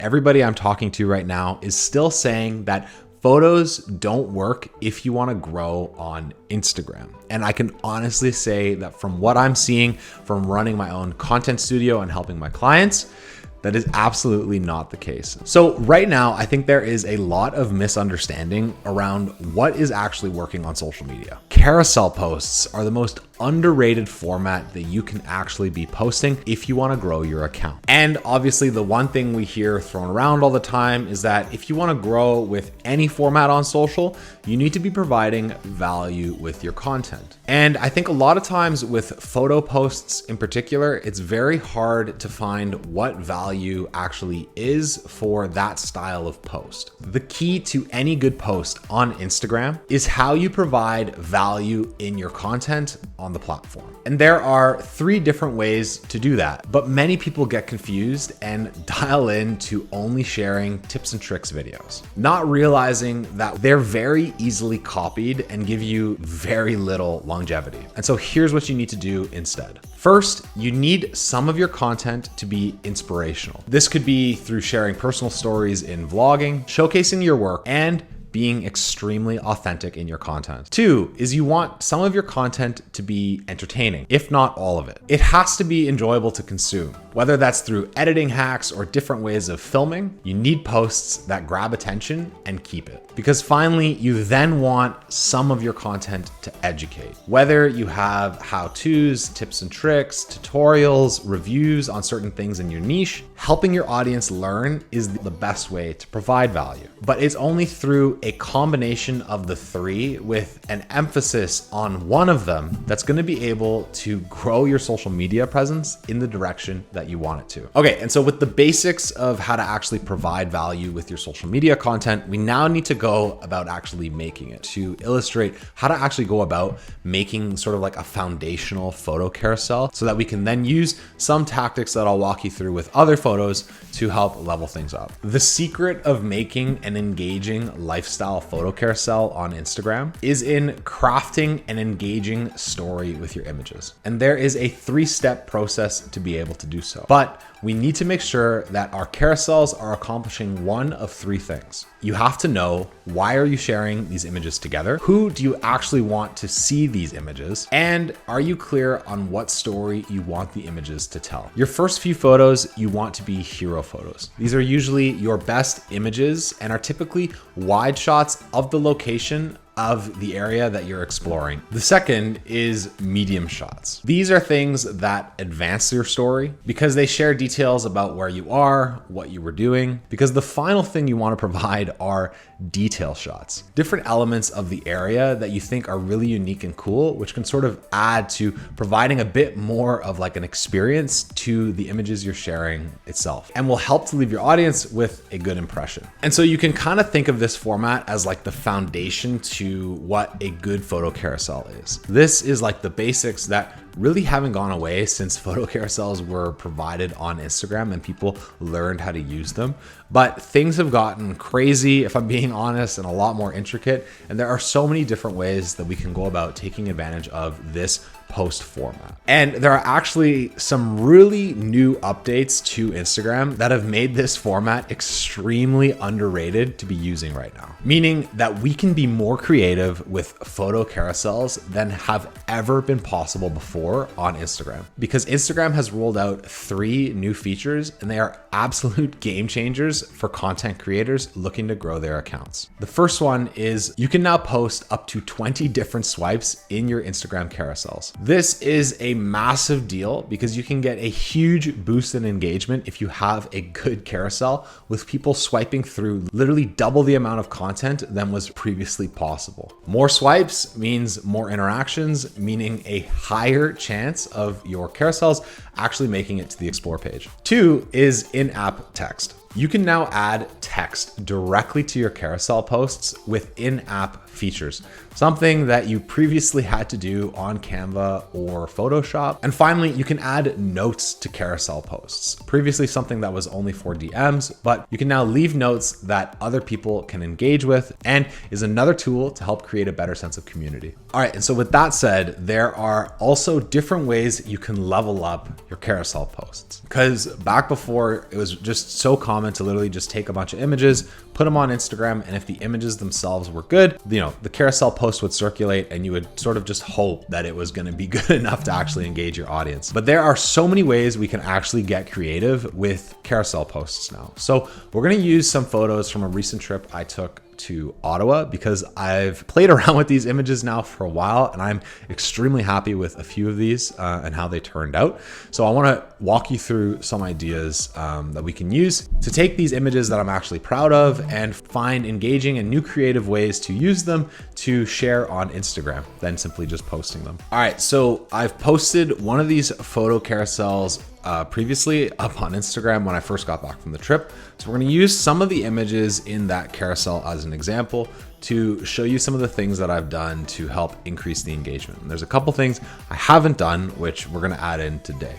everybody I'm talking to right now is still saying that photos don't work if you want to grow on Instagram. And I can honestly say that from what I'm seeing from running my own content studio and helping my clients, that is absolutely not the case. So right now, I think there is a lot of misunderstanding around what is actually working on social media. Carousel posts are the most underrated format that you can actually be posting if you want to grow your account. And obviously the one thing we hear thrown around all the time is that if you want to grow with any format on social, you need to be providing value with your content. And I think a lot of times with photo posts in particular, it's very hard to find what value actually is for that style of post. The key to any good post on Instagram is how you provide value in your content on the platform. And there are 3 different ways to do that, but many people get confused and dial in to only sharing tips and tricks videos, not realizing that they're very easily copied and give you very little longevity. And so here's what you need to do instead. First, you need some of your content to be inspirational. This could be through sharing personal stories in vlogging, showcasing your work, and being extremely authentic in your content. 2 is you want some of your content to be entertaining, if not all of it. It has to be enjoyable to consume. Whether that's through editing hacks or different ways of filming, you need posts that grab attention and keep it. Because finally, you then want some of your content to educate. Whether you have how-tos, tips and tricks, tutorials, reviews on certain things in your niche, helping your audience learn is the best way to provide value. But it's only through a combination of the 3 with an emphasis on one of them that's going to be able to grow your social media presence in the direction that you want it to. Okay, and so with the basics of how to actually provide value with your social media content, we now need to go about actually making it, to illustrate how to actually go about making sort of like a foundational photo carousel so that we can then use some tactics that I'll walk you through with other photos to help level things up. The secret of making an engaging lifestyle photo carousel on Instagram is in crafting an engaging story with your images. And there is a 3-step process to be able to do so. But we need to make sure that our carousels are accomplishing one of 3 things. You have to know, why are you sharing these images together? Who do you actually want to see these images? And are you clear on what story you want the images to tell? Your first few photos, you want to be hero photos. These are usually your best images and are typically wide shots of the location of the area that you're exploring. The second is medium shots. These are things that advance your story because they share details about where you are, what you were doing, because the final thing you want to provide are detail shots, different elements of the area that you think are really unique and cool, which can sort of add to providing a bit more of like an experience to the images you're sharing itself, and will help to leave your audience with a good impression. And so you can kind of think of this format as like the foundation to what a good photo carousel is. This is like the basics that really haven't gone away since photo carousels were provided on Instagram and people learned how to use them. But things have gotten crazy, if I'm being honest, and a lot more intricate. And there are so many different ways that we can go about taking advantage of this post format. And there are actually some really new updates to Instagram that have made this format extremely underrated to be using right now. Meaning that we can be more creative with photo carousels than have ever been possible before on Instagram. Because Instagram has rolled out 3 new features and they are absolute game changers for content creators looking to grow their accounts. The first one is you can now post up to 20 different swipes in your Instagram carousels. This is a massive deal because you can get a huge boost in engagement if you have a good carousel with people swiping through literally double the amount of content than was previously possible. More swipes means more interactions, meaning a higher chance of your carousels actually making it to the explore page. 2 is in-app text. You can now add text directly to your carousel posts with in-app features. something that you previously had to do on Canva or Photoshop. And finally, you can add notes to carousel posts. Previously something that was only for DMs, but you can now leave notes that other people can engage with, and is another tool to help create a better sense of community. All right, and so with that said, there are also different ways you can level up your carousel posts. Because back before, it was just so common to literally just take a bunch of images, put them on Instagram, and if the images themselves were good, the carousel post would circulate and you would sort of just hope that it was going to be good enough to actually engage your audience. But there are so many ways we can actually get creative with carousel posts now. So we're going to use some photos from a recent trip I took to Ottawa, because I've played around with these images now for a while and I'm extremely happy with a few of these and how they turned out. So I want to walk you through some ideas that we can use to take these images that I'm actually proud of and find engaging and new creative ways to use them to share on Instagram than simply just posting them. All right, so I've posted one of these photo carousels previously up on Instagram when I first got back from the trip. So we're going to use some of the images in that carousel as an example to show you some of the things that I've done to help increase the engagement. And there's a couple things I haven't done, which we're going to add in today.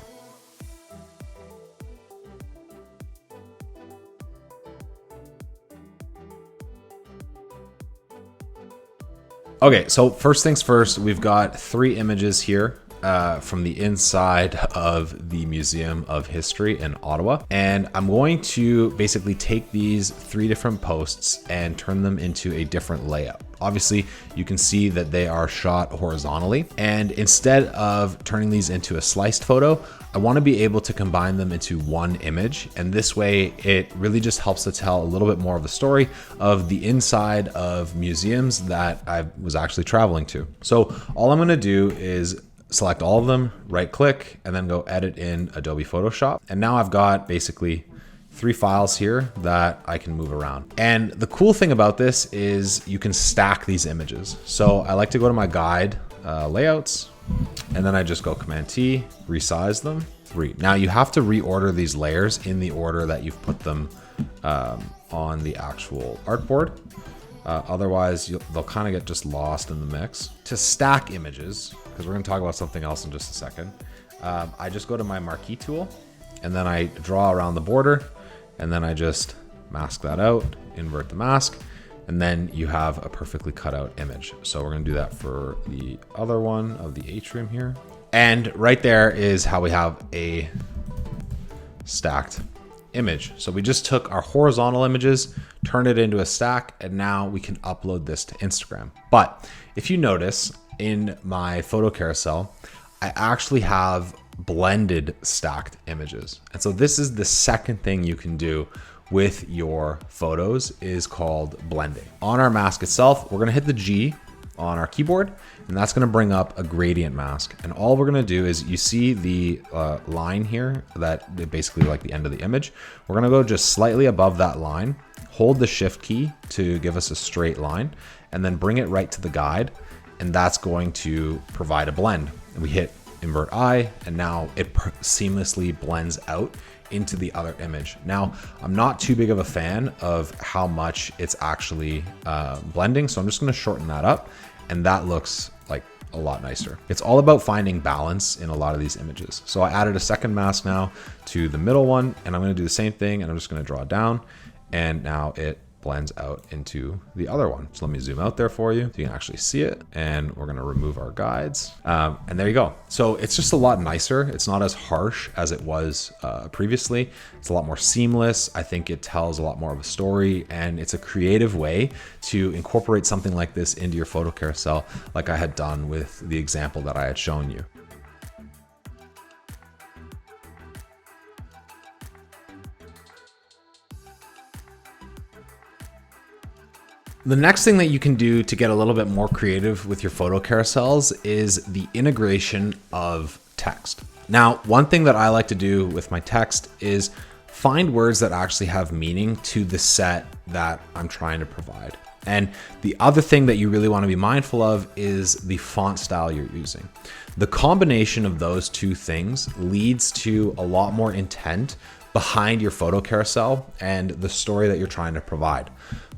Okay, so first things first, we've got 3 images here from the inside of the Museum of History in Ottawa. And I'm going to basically take these 3 different posts and turn them into a different layout. Obviously, you can see that they are shot horizontally. And instead of turning these into a sliced photo, I want to be able to combine them into one image. And this way, it really just helps to tell a little bit more of the story of the inside of museums that I was actually traveling to. So all I'm going to do is select all of them, right click, and then go edit in Adobe Photoshop. And now I've got basically 3 files here that I can move around. And the cool thing about this is you can stack these images. So I like to go to my guide, layouts, and then I just go Command T, resize them, 3. Now you have to reorder these layers in the order that you've put them on the actual artboard. Otherwise, they'll kind of get just lost in the mix. To stack images, because we're going to talk about something else in just a second, I just go to my marquee tool, and then I draw around the border, and then I just mask that out, invert the mask, and then you have a perfectly cut out image. So we're going to do that for the other one of the atrium here. And right there is how we have a stacked image. So we just took our horizontal images, turned it into a stack, and now we can upload this to Instagram. But if you notice in my photo carousel, I actually have blended stacked images. And so this is the second thing you can do with your photos, is called blending. On our mask itself, we're going to hit the G on our keyboard, and that's going to bring up a gradient mask. And all we're going to do is, you see the line here that basically like the end of the image. We're going to go just slightly above that line, hold the shift key to give us a straight line, and then bring it right to the guide. And that's going to provide a blend. And we hit invert I, and now it seamlessly blends out into the other image. Now, I'm not too big of a fan of how much it's actually blending, so I'm just going to shorten that up, and that looks like a lot nicer. It's all about finding balance in a lot of these images. So I added a second mask now to the middle one, and I'm going to do the same thing, and I'm just going to draw down, and now it blends out into the other one. So let me zoom out there for you so you can actually see it. And we're going to remove our guides. And there you go. So it's just a lot nicer. It's not as harsh as it was previously. It's a lot more seamless. I think it tells a lot more of a story, and it's a creative way to incorporate something like this into your photo carousel, like I had done with the example that I had shown you. The next thing that you can do to get a little bit more creative with your photo carousels is the integration of text. Now, one thing that I like to do with my text is find words that actually have meaning to the set that I'm trying to provide. And the other thing that you really want to be mindful of is the font style you're using. The combination of those two things leads to a lot more intent behind your photo carousel and the story that you're trying to provide.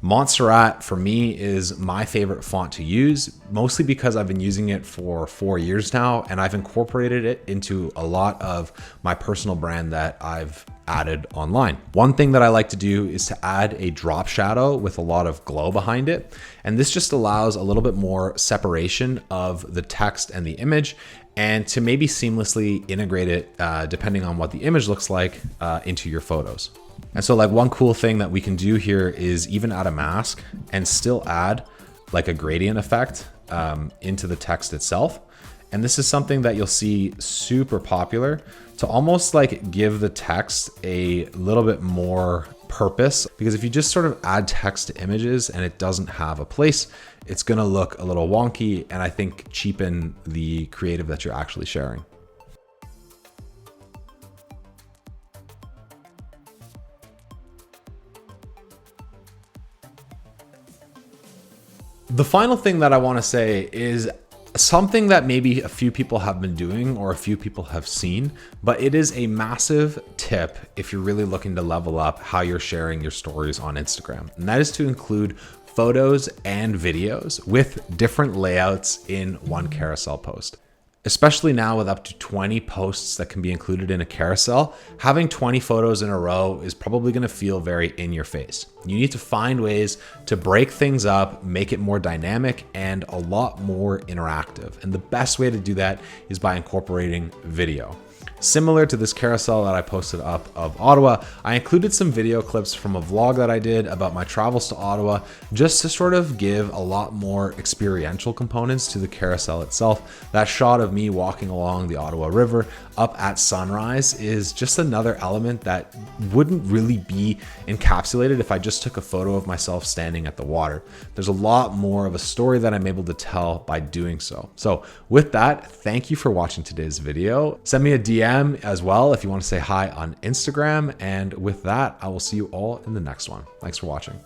Montserrat for me is my favorite font to use, mostly because I've been using it for 4 years now, and I've incorporated it into a lot of my personal brand that I've added online. One thing that I like to do is to add a drop shadow with a lot of glow behind it. And this just allows a little bit more separation of the text and the image, and to maybe seamlessly integrate it, depending on what the image looks like, into your photos. And so like one cool thing that we can do here is even add a mask and still add like a gradient effect into the text itself. And this is something that you'll see super popular to almost like give the text a little bit more purpose, because if you just sort of add text to images and it doesn't have a place, it's gonna look a little wonky and I think cheapen the creative that you're actually sharing. The final thing that I want to say is something that maybe a few people have been doing or a few people have seen, but it is a massive tip if you're really looking to level up how you're sharing your stories on Instagram. And that is to include photos and videos with different layouts in one carousel post. Especially now with up to 20 posts that can be included in a carousel, having 20 photos in a row is probably gonna feel very in your face. You need to find ways to break things up, make it more dynamic and a lot more interactive. And the best way to do that is by incorporating video. Similar to this carousel that I posted up of Ottawa, I included some video clips from a vlog that I did about my travels to Ottawa, just to sort of give a lot more experiential components to the carousel itself. That shot of me walking along the Ottawa River up at sunrise is just another element that wouldn't really be encapsulated if I just took a photo of myself standing at the water. There's a lot more of a story that I'm able to tell by doing so. So with that, thank you for watching today's video. Send me a DM as well if you want to say hi on Instagram. And with that, I will see you all in the next one. Thanks for watching.